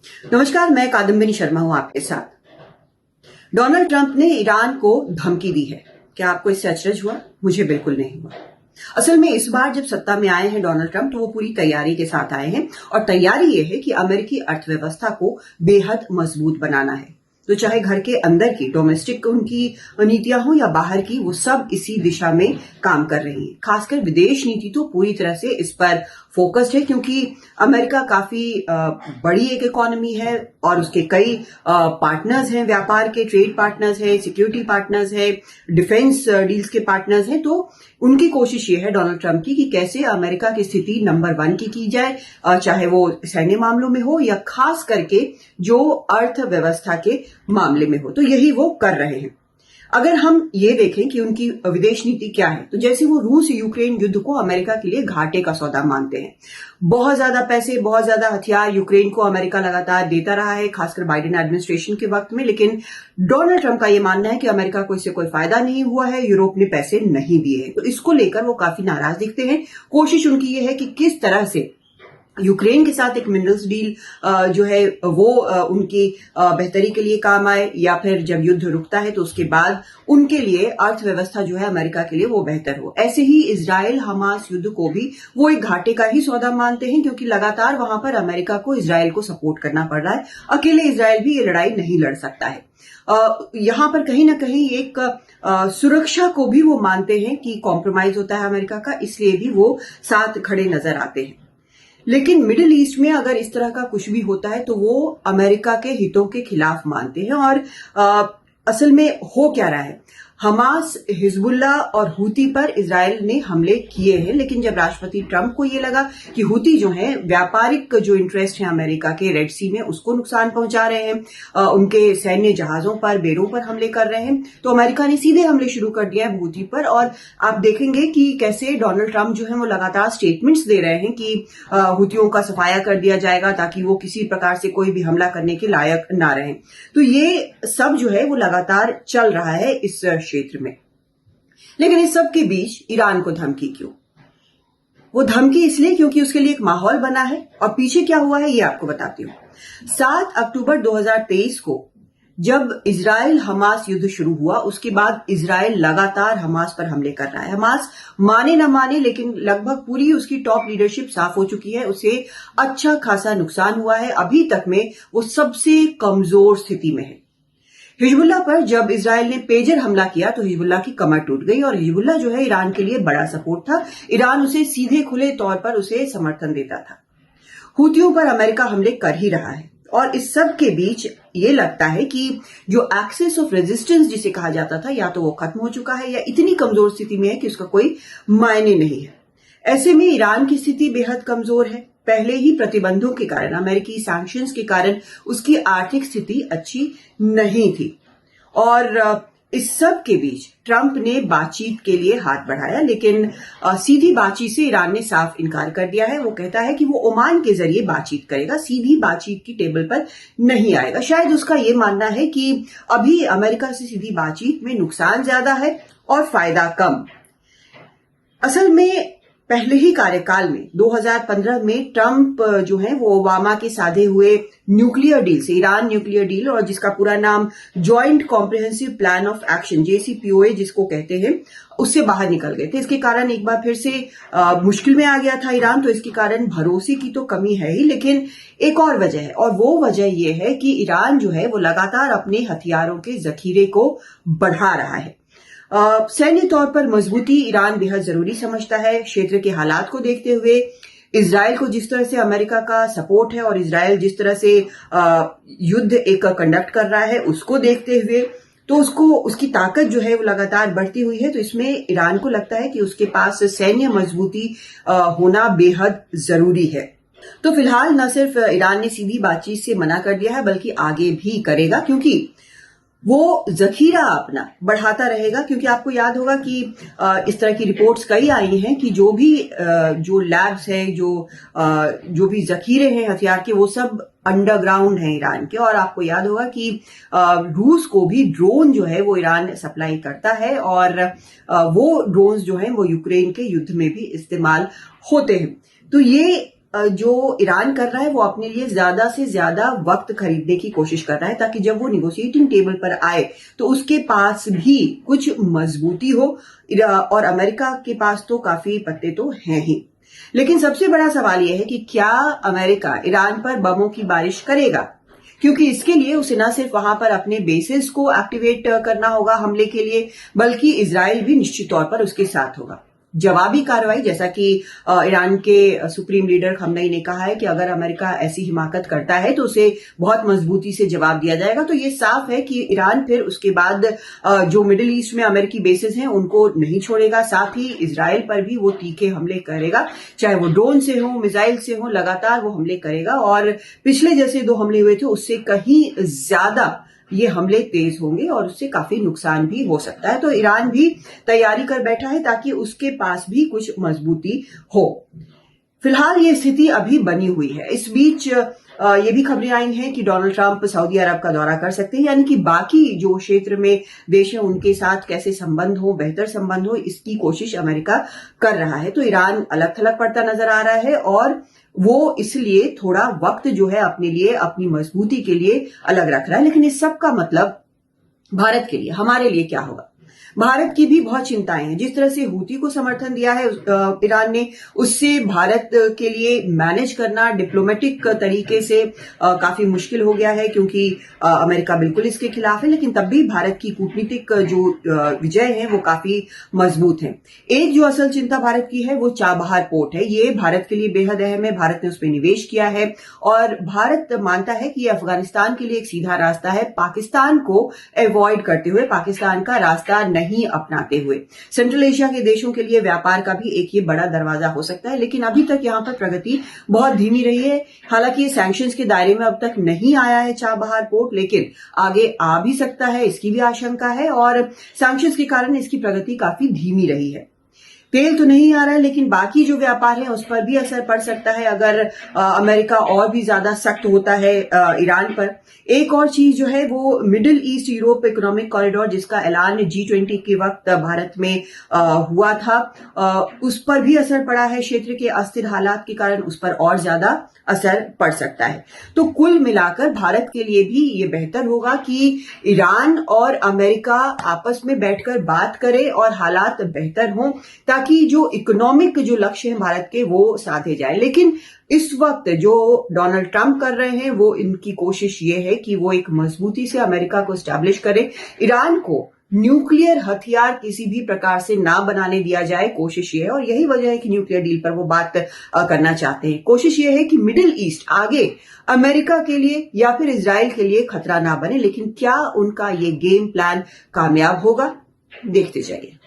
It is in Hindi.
नमस्कार, मैं कादम्बिनी शर्मा हूं आपके साथ। डोनाल्ड ट्रंप ने ईरान को धमकी दी है। क्या आपको इससे अचरज हुआ? मुझे बिल्कुल नहीं हुआ। असल में इस बार जब सत्ता में आए हैं डोनाल्ड ट्रंप, तो वो पूरी तैयारी के साथ आए हैं और तैयारी ये है कि अमेरिकी अर्थव्यवस्था को बेहद मजबूत बनाना है। तो चाहे घर के अंदर की डोमेस्टिक उनकी नीतियां हो या बाहर की, वो सब इसी दिशा में काम कर रही है। खासकर विदेश नीति तो पूरी तरह से इस पर फोकस्ड है, क्योंकि अमेरिका काफी बड़ी एक इकोनॉमी है और उसके कई पार्टनर्स हैं, व्यापार के ट्रेड पार्टनर्स हैं, सिक्योरिटी पार्टनर्स हैं, डिफेंस डील्स के पार्टनर्स हैं। तो उनकी कोशिश ये है डोनाल्ड ट्रंप की कि कैसे अमेरिका की स्थिति नंबर 1 की जाए, चाहे वो सैन्य मामलों में हो या खास करके जो अर्थव्यवस्था के मामले में हो। तो यही वो कर रहे हैं। अगर हम ये देखें कि उनकी विदेश नीति क्या है, तो जैसे वो रूस यूक्रेन युद्ध को अमेरिका के लिए घाटे का सौदा मानते हैं। बहुत ज्यादा पैसे, बहुत ज्यादा हथियार यूक्रेन को अमेरिका लगातार देता रहा है, खासकर बाइडेन एडमिनिस्ट्रेशन के वक्त में। लेकिन डोनाल्ड ट्रंप का ये मानना है कि अमेरिका को इससे कोई फायदा नहीं हुआ है, यूरोप ने पैसे नहीं दिए हैं। तो इसको लेकर वो काफी नाराज दिखते हैं। कोशिश उनकी ये है कि किस तरह से यूक्रेन के साथ एक मिनरल्स डील जो है वो उनकी बेहतरी के लिए काम आए, या फिर जब युद्ध रुकता है तो उसके बाद उनके लिए अर्थव्यवस्था जो है अमेरिका के लिए वो बेहतर हो। ऐसे ही इजराइल हमास युद्ध को भी वो एक घाटे का ही सौदा मानते हैं, क्योंकि लगातार वहां पर अमेरिका को इजराइल को सपोर्ट करना पड़ रहा है। अकेले इजराइल भी ये लड़ाई नहीं लड़ सकता है। यहां पर कहीं ना कहीं एक सुरक्षा को भी वो मानते हैं कि कॉम्प्रोमाइज होता है अमेरिका का, इसलिए भी वो साथ खड़े नजर आते हैं। लेकिन मिडिल ईस्ट में अगर इस तरह का कुछ भी होता है तो वो अमेरिका के हितों के खिलाफ मानते हैं। और असल में हो क्या रहा है, हमास, हिजबुल्ला और हूती पर इजराइल ने हमले किए हैं। लेकिन जब राष्ट्रपति ट्रंप को यह लगा कि हूती जो है व्यापारिक जो इंटरेस्ट है अमेरिका के रेड सी में, उसको नुकसान पहुंचा रहे हैं, उनके सैन्य जहाजों पर, बेड़ों पर हमले कर रहे हैं, तो अमेरिका ने सीधे हमले शुरू कर दिया है हूती पर। और आप देखेंगे कि कैसे डोनाल्ड ट्रंप जो है वो लगातार स्टेटमेंट्स दे रहे हैं कि हूतियों का सफाया कर दिया जाएगा ताकि वो किसी प्रकार से कोई भी हमला करने के लायक ना रहें। तो ये सब जो है वो लगातार चल रहा है इस क्षेत्र में। लेकिन इस सब के बीच ईरान को धमकी क्यों? वो धमकी इसलिए क्योंकि उसके लिए एक माहौल बना है। और पीछे क्या हुआ है ये आपको बताती हूं। 7 अक्टूबर 2023 को जब इजराइल हमास युद्ध शुरू हुआ, उसके बाद इजराइल लगातार हमास पर हमले कर रहा है। हमास माने न माने, लेकिन लगभग पूरी उसकी टॉप लीडरशिप साफ हो चुकी है, उसे अच्छा खासा नुकसान हुआ है। अभी तक में वो सबसे कमजोर स्थिति में है। हिजबुल्ला पर जब इजराइल ने पेजर हमला किया तो हिजबुल्ला की कमर टूट गई, और हिजबुल्ला जो है ईरान के लिए बड़ा सपोर्ट था। ईरान उसे सीधे खुले तौर पर उसे समर्थन देता था। हूतियों पर अमेरिका हमले कर ही रहा है। और इस सब के बीच ये लगता है कि जो एक्सेस ऑफ रेजिस्टेंस जिसे कहा जाता था, या तो वो खत्म हो चुका है या इतनी कमजोर स्थिति में है कि उसका कोई मायने नहीं है। ऐसे में ईरान की स्थिति बेहद कमजोर है। पहले ही प्रतिबंधों के कारण, अमेरिकी सैंक्शंस के कारण उसकी आर्थिक स्थिति अच्छी नहीं थी। और इस सब के बीच ट्रंप ने बातचीत के लिए हाथ बढ़ाया, लेकिन सीधी बातचीत से ईरान ने साफ इनकार कर दिया है। वो कहता है कि वो ओमान के जरिए बातचीत करेगा, सीधी बातचीत की टेबल पर नहीं आएगा। शायद उसका ये मानना है कि अभी अमेरिका से सीधी बातचीत में नुकसान ज्यादा है और फायदा कम। असल में पहले ही कार्यकाल में 2015 में ट्रंप जो है वो ओबामा के साधे हुए न्यूक्लियर डील से, ईरान न्यूक्लियर डील, और जिसका पूरा नाम joint comprehensive plan of action JCPOA जिसको कहते हैं, उससे बाहर निकल गए थे। इसके कारण एक बार फिर से मुश्किल में आ गया था ईरान। तो इसके कारण भरोसे की तो कमी है ही, लेकिन एक और वजह है, और वो वजह ये है कि ईरान जो है वो लगातार अपने हथियारों के जखीरे को बढ़ा रहा है। सैन्य तौर पर मजबूती ईरान बेहद जरूरी समझता है। क्षेत्र के हालात को देखते हुए, इजराइल को जिस तरह से अमेरिका का सपोर्ट है और इजराइल जिस तरह से युद्ध एक कंडक्ट कर रहा है, उसको देखते हुए, तो उसकी ताकत जो है वो लगातार बढ़ती हुई है। तो इसमें ईरान को लगता है कि उसके पास सैन्य मजबूती होना बेहद जरूरी है। तो फिलहाल न सिर्फ ईरान ने सीधी बातचीत से मना कर दिया है, बल्कि आगे भी करेगा, क्योंकि वो जखीरा अपना बढ़ाता रहेगा। क्योंकि आपको याद होगा कि इस तरह की रिपोर्ट्स कई आई हैं कि जो लैब्स हैं, जो भी जखीरे हैं हथियार के, वो सब अंडरग्राउंड हैं ईरान के। और आपको याद होगा कि रूस को भी ड्रोन जो है वो ईरान सप्लाई करता है, और वो ड्रोन्स जो हैं वो यूक्रेन के युद्ध में भी इस्तेमाल होते हैं। तो ये जो ईरान कर रहा है वो अपने लिए ज्यादा से ज्यादा वक्त खरीदने की कोशिश कर रहा है, ताकि जब वो निगोशिएटिंग टेबल पर आए तो उसके पास भी कुछ मजबूती हो। और अमेरिका के पास तो काफी पत्ते तो हैं ही। लेकिन सबसे बड़ा सवाल यह है कि क्या अमेरिका ईरान पर बमों की बारिश करेगा, क्योंकि इसके लिए उसे न सिर्फ वहां पर अपने बेसिस को एक्टिवेट करना होगा हमले के लिए, बल्कि इजराइल भी निश्चित तौर पर उसके साथ होगा। जवाबी कार्रवाई, जैसा कि ईरान के सुप्रीम लीडर खमनई ने कहा है कि अगर अमेरिका ऐसी हिमाकत करता है तो उसे बहुत मजबूती से जवाब दिया जाएगा। तो ये साफ है कि ईरान फिर उसके बाद जो मिडिल ईस्ट में अमेरिकी बेसिस हैं उनको नहीं छोड़ेगा, साथ ही इजराइल पर भी वो तीखे हमले करेगा, चाहे वो ड्रोन से हो, मिसाइल से हो, लगातार वो हमले करेगा। और पिछले जैसे 2 हमले हुए थे उससे कहीं ज्यादा ये हमले तेज होंगे और उससे काफी नुकसान भी हो सकता है। तो ईरान भी तैयारी कर बैठा है ताकि उसके पास भी कुछ मजबूती हो। फिलहाल ये स्थिति अभी बनी हुई है। इस बीच ये भी खबरें आई हैं कि डोनाल्ड ट्रंप सऊदी अरब का दौरा कर सकते हैं, यानी कि बाकी जो क्षेत्र में देश है उनके साथ कैसे संबंध हो, बेहतर संबंध हो, इसकी कोशिश अमेरिका कर रहा है। तो ईरान अलग थलग पड़ता नजर आ रहा है और वो इसलिए थोड़ा वक्त जो है अपने लिए, अपनी मजबूती के लिए अलग रख रहा है। लेकिन इस सब का मतलब भारत के लिए, हमारे लिए क्या होगा? भारत की भी बहुत चिंताएं हैं। जिस तरह से हूती को समर्थन दिया है ईरान ने, उससे भारत के लिए मैनेज करना डिप्लोमेटिक तरीके से काफी मुश्किल हो गया है, क्योंकि अमेरिका बिल्कुल इसके खिलाफ है। लेकिन तब भी भारत की कूटनीतिक जो विजय है वो काफी मजबूत है। एक जो असल चिंता भारत की है वो चाबहार पोर्ट है। ये भारत के लिए बेहद अहम है। भारत ने उस पर निवेश किया है और भारत मानता है कि ये अफगानिस्तान के लिए एक सीधा रास्ता है, पाकिस्तान को अवॉइड करते हुए, पाकिस्तान का रास्ता नहीं अपनाते हुए। सेंट्रल एशिया के देशों के लिए व्यापार का भी एक ये बड़ा दरवाजा हो सकता है। लेकिन अभी तक यहां पर प्रगति बहुत धीमी रही है। हालांकि ये सैंक्शंस के दायरे में अब तक नहीं आया है चाबहार पोर्ट, लेकिन आगे आ भी सकता है, इसकी भी आशंका है। और सैंक्शंस के कारण इसकी प्रगति काफी धीमी रही है। तेल तो नहीं आ रहा है, लेकिन बाकी जो व्यापार है उस पर भी असर पड़ सकता है अगर अमेरिका और भी ज्यादा सख्त होता है ईरान पर। एक और चीज जो है वो middle east Europe economic corridor, जिसका ऐलान G20 के वक्त भारत में हुआ था, उस पर भी असर पड़ा है। क्षेत्र के अस्थिर हालात के कारण उस पर और ज्यादा असर पड़ सकता है। तो कुल मिलाकर भारत के लिए भी ये बेहतर होगा कि ईरान और अमेरिका आपस में बैठकर बात करें और हालात बेहतर हों, ताकि जो इकोनॉमिक जो लक्ष्य है भारत के वो साधे जाए। लेकिन इस वक्त जो डोनाल्ड ट्रंप कर रहे हैं वो, इनकी कोशिश ये है कि वो एक मजबूती से अमेरिका को स्टैब्लिश करें, ईरान को न्यूक्लियर हथियार किसी भी प्रकार से ना बनाने दिया जाए। कोशिश ये है और यही वजह है कि न्यूक्लियर डील पर वो बात करना चाहते हैं। कोशिश ये है कि मिडिल ईस्ट आगे अमेरिका के लिए या फिर इजराइल के लिए खतरा ना बने। लेकिन क्या उनका ये गेम प्लान कामयाब होगा? देखते जाइए।